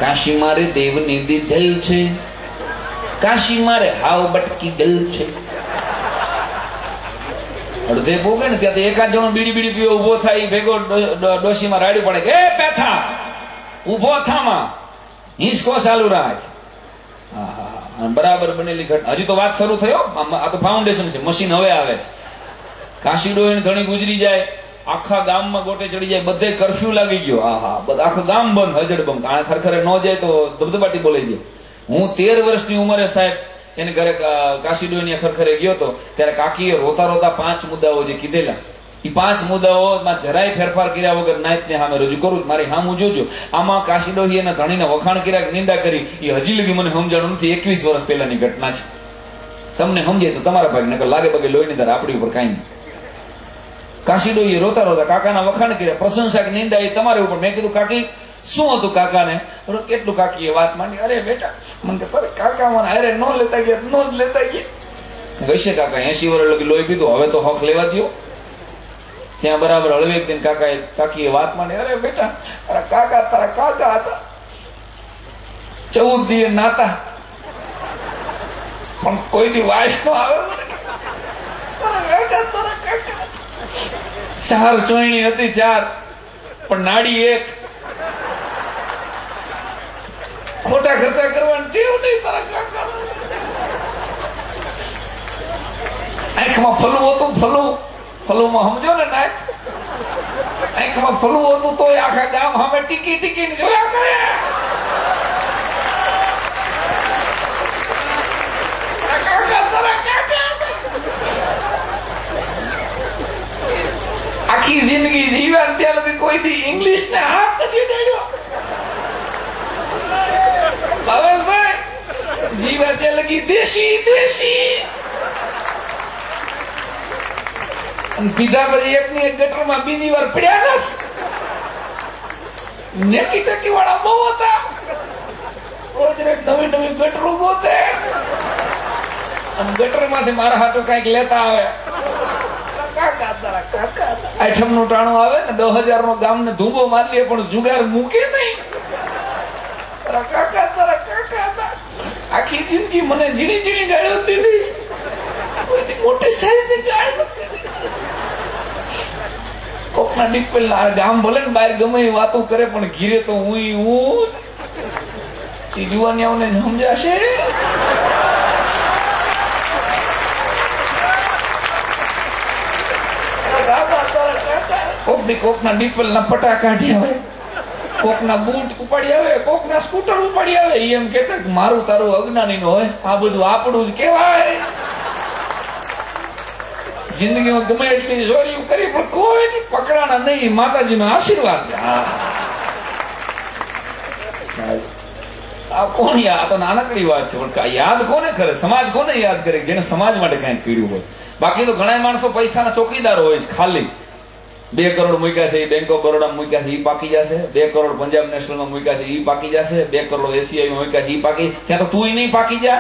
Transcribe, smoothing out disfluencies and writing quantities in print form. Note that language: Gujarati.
કાશી મારે દેવની દીધેલ છે, કાશી મારે હાવ બટકી ગયેલ છે. અડધે પોગે ને ત્યાં એકાદ જણો બીડી બીડી પીવો ઉભો થાય, ભેગો ડોશીમાં રાડ્યું પડે કે એ પેથા ઉભો થામાં હિંચકો ચાલુ રાખ. બરાબર બનેલી ઘટના. હજી તો વાત શરૂ થયો, આ તો ફાઉન્ડેશન છે, મશીન હવે આવે છે. કાશીડો એને ઘણી ગુજરી જાય, આખા ગામમાં ગોટે ચડી જાય, બધે કરફ્યુ લાગી ગયો. આખું ગામ બંધ, હજડ બંધ. આ ખરખરે ન જાય તો ધબધબાટી બોલાઈ જાય. હું 13 વર્ષની ઉંમરે સાહેબ એને ઘરે કાશીડોની ખરખરે ગયો હતો, ત્યારે કાકીએ રોતા રોતા 5 મુદ્દાઓ જે કીધેલા, એ 5 મુદ્દાઓમાં જરાય ફેરફાર કર્યા વગર નાયતને સામે રજૂ કરું. મારી સામું જોજો. આમાં કાશીડો એના ધણીને વખાણ કર્યા, નિંદા કરી, એ હજી લગી મને સમજાણું નથી. 21 વર્ષ પહેલાની ઘટના છે. તમને સમજાય તો તમારા ભાઈ, નકર લાગે પગે લોહીની ધાર આપણી ઉપર કાંઈ નહીં. કાશીડો એ રોતા રોતા કાકાના વખાણ કર્યા, પ્રશંસા કે નિંદા એ તમારી ઉપર. મેં કીધું કાકી શું હતું કાકાને? કેટલું કાકી એ વાત માંડી. અરે બેટા મને કાકા મને અરે ન લેતા ગયા, નો જ લેતા ગયા. ગઈશે કાકા 80 વર્ષ લગી લોહી પીધું, હવે તો હક લેવા દો. ત્યાં બરાબર હળવેક દિન કાકી એ વાત માંડી. અરે બેટા તારા કાકા હતા, 14 દિવસ નાતા, પણ કોઈની વાઇસ નો આવે. 4 ચોયણી હતી, 4 પણ નાડી 1. ખોટા ખર્ચા કરવાની ટેવ નહીં તારા કાકા. આંખમાં ફલું હતું, ફલુમાં સમજો ને નાય, આંખમાં ફલું હતું તો આખા ગામ સામે ટીકી ટીકી જોયા કરે. આખી જિંદગી જીવ્યા ત્યાં લગી કોઈ ઇંગ્લિશ ને હાથ નથી ડાળ્યો. ભાવેશભાઈ જીવ્યા ત્યાં લગી દેશી પીધા પછી એકની એક ગટરમાં બીજી વાર પડ્યા નથી. નેકી ટકી વાળા બહુ હતા, રોજ નવી નવી ગટરું ગોતે અને ગટર માંથી મારા હાથો કઈક લેતા આવે. આઠમ નું ટાણું આવે ને 10,000 નો ગામ ને ધૂંબો મારી લે, પણ જુગાર મૂકે નહીં. આખી જિંદગી મને ઝીણી ઝીણી ગાળો દીધી, મોટી સાઈઝ ની ગાળ. કોકના ડિસ્પેલ ગામ ભલે ને બહાર ગમે એ વાતો કરે, પણ ઘીરે તો હું જુવાનિયાઓને સમજાશે. કોકના ડીપલ ના પટા કાઢી આવે, કોકના બૂટ ઉપાડી આવે, કોકના સ્કૂટર ઉપાડી આવે. એમ કેતા મારું તારું અજ્ઞાની નો હોય, આ બધું આપણું જ કેવાય. જિંદગીમાં ગમે એટલી ચોરી કરી પણ કોઈ પકડાના નહીં. માતાજી નો આશીર્વાદ. આ કોણ યાદ? તો નાનકડી વાત છે, પણ યાદ કોને કરે? સમાજ કોને યાદ કરે? જેને સમાજ માટે કઈ કર્યું હોય. બાકી તો ઘણા માણસો પૈસાના ચોકીદારો હોય છે. ખાલી 2 કરોડ મૂક્યા છે, બેંક ઓફ બરોડા મૂક્યા છે, એ પાકી જશે. 2 કરોડ પંજાબ નેશનલમાં મૂક્યા છે, એ પાકી જશે. 2 કરોડ એસીઆઈ માં મૂક્યા છે, એ પાકી. ત્યાં તો તું નહીં પાકી જા.